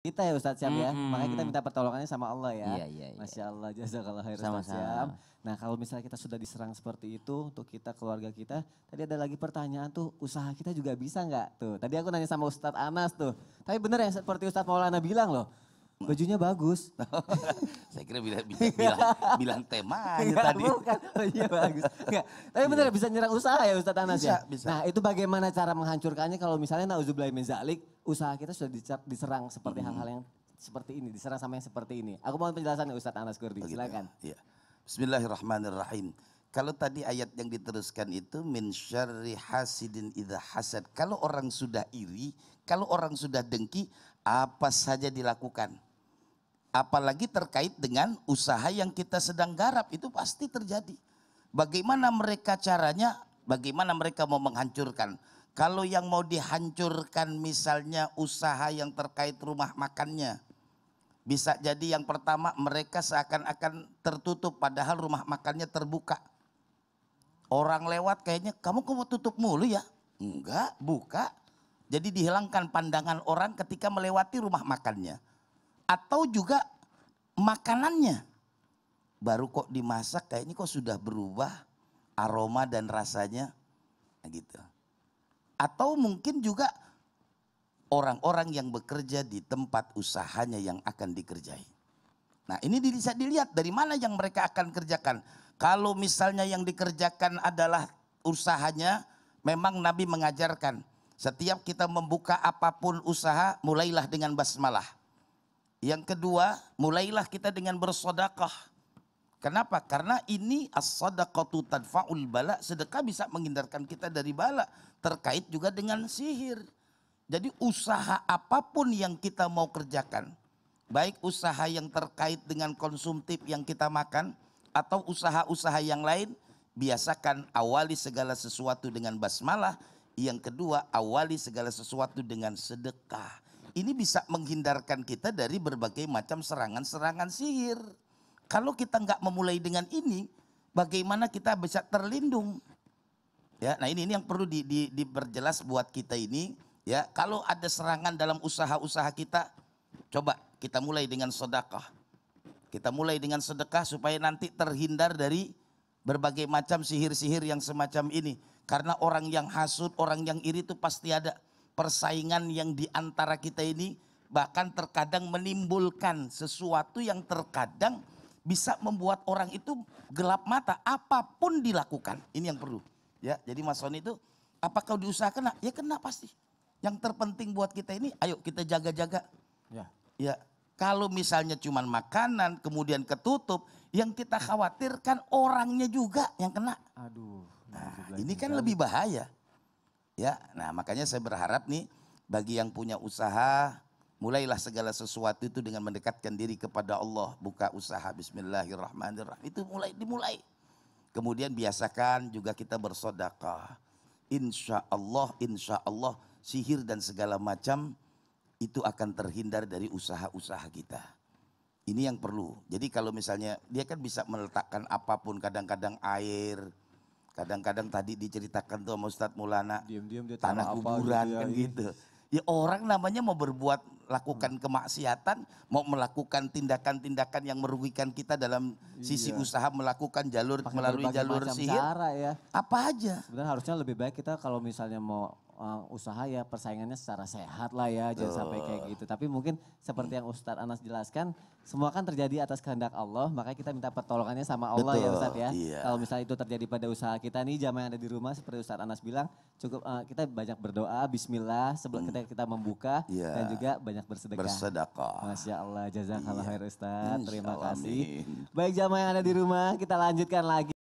kita ya Ustadz Syam ya. Makanya kita minta pertolongannya sama Allah ya. Iya. Masya Allah, jazakallah khair Ustadz Syam. Nah kalau misalnya kita sudah diserang seperti itu untuk kita, keluarga kita. Tadi ada lagi pertanyaan tuh, usaha kita juga bisa nggak? Tuh tadi aku nanya sama Ustadz Anas tuh. Tapi bener ya seperti Ustadz Maulana bilang loh. Bajunya bagus. Saya kira bilang temanya tadi. Bukan, oh iya bagus. Enggak. Tapi bener bisa nyerang usaha ya Ustadz Anas ya? Bisa. Nah itu bagaimana cara menghancurkannya kalau misalnya na'udzubillah min zalik, usaha kita sudah diserang seperti hal-hal yang seperti ini, diserang sama yang seperti ini. Aku mohon penjelasan Ustadz Anas Kurdi, silakan. Ya. Bismillahirrahmanirrahim. Kalau tadi ayat yang diteruskan itu min syarri hasidin idza hasad. Kalau orang sudah iri, kalau orang sudah dengki, apa saja dilakukan. Apalagi terkait dengan usaha yang kita sedang garap, itu pasti terjadi. Bagaimana mereka caranya, bagaimana mereka mau menghancurkan. Kalau yang mau dihancurkan misalnya usaha yang terkait rumah makannya. Bisa jadi yang pertama mereka seakan-akan tertutup padahal rumah makannya terbuka. Orang lewat kayaknya kamu tutup mulu ya? Enggak, buka. Jadi dihilangkan pandangan orang ketika melewati rumah makannya. Atau juga makanannya. Baru kok dimasak kayaknya kok sudah berubah aroma dan rasanya. Nah gitu. Atau mungkin juga orang-orang yang bekerja di tempat usahanya yang akan dikerjai. Nah ini bisa dilihat dari mana yang mereka akan kerjakan. Kalau misalnya yang dikerjakan adalah usahanya, memang Nabi mengajarkan. Setiap kita membuka apapun usaha, mulailah dengan basmalah. Yang kedua, mulailah kita dengan bersedekah. Kenapa? Karena ini as-sadaqatu tadfa'ul bala. Sedekah bisa menghindarkan kita dari bala. Terkait juga dengan sihir. Jadi usaha apapun yang kita mau kerjakan. Baik usaha yang terkait dengan konsumtif yang kita makan. Atau usaha-usaha yang lain. Biasakan awali segala sesuatu dengan basmalah. Yang kedua, awali segala sesuatu dengan sedekah. Ini bisa menghindarkan kita dari berbagai macam serangan-serangan sihir. Kalau kita nggak memulai dengan ini, bagaimana kita bisa terlindung? Ya, nah ini yang perlu diperjelas buat kita ini. Ya, kalau ada serangan dalam usaha-usaha kita, coba kita mulai dengan sedekah. Kita mulai dengan sedekah supaya nanti terhindar dari berbagai macam sihir-sihir yang semacam ini. Karena orang yang hasut, orang yang iri itu pasti ada. Persaingan yang di antara kita ini bahkan terkadang menimbulkan sesuatu yang terkadang bisa membuat orang itu gelap mata apapun dilakukan. Ini yang perlu. Ya, jadi Mas Soni itu apakah diusahakan? Ya kena pasti. Yang terpenting buat kita ini ayo kita jaga-jaga. Ya, kalau misalnya cuman makanan kemudian ketutup, yang kita khawatirkan orangnya juga yang kena. Aduh. Nah, ini kan lebih bahaya. Ya, nah makanya saya berharap nih bagi yang punya usaha, mulailah segala sesuatu itu dengan mendekatkan diri kepada Allah. Buka usaha bismillahirrahmanirrahim. Itu dimulai. Kemudian biasakan juga kita bersedekah. Insya Allah sihir dan segala macam itu akan terhindar dari usaha-usaha kita. Ini yang perlu. Jadi kalau misalnya dia kan bisa meletakkan apapun, kadang-kadang air. Kadang-kadang tadi diceritakan tuh sama Ustadz Maulana, Diam-diam dia tanah kuburan gitu, kan gitu. Ya orang namanya mau berbuat, lakukan kemaksiatan, mau melakukan tindakan-tindakan yang merugikan kita dalam sisi usaha, melakukan melalui jalur sihir. Cara ya. Apa aja. Sebenarnya harusnya lebih baik kita kalau misalnya mau usaha ya persaingannya secara sehat lah ya, jangan sampai kayak gitu. Tapi mungkin seperti yang Ustadz Anas jelaskan, semua kan terjadi atas kehendak Allah, makanya kita minta pertolongannya sama Allah. Betul, ya Ustadz ya. Iya. Kalau misalnya itu terjadi pada usaha kita nih, jamaah yang ada di rumah seperti Ustadz Anas bilang, cukup kita banyak berdoa, bismillah sebelum kita membuka dan juga banyak bersedekah. Masya Allah, jazakallah khair Ustadz, terima kasih. Baik jamaah yang ada di rumah, kita lanjutkan lagi.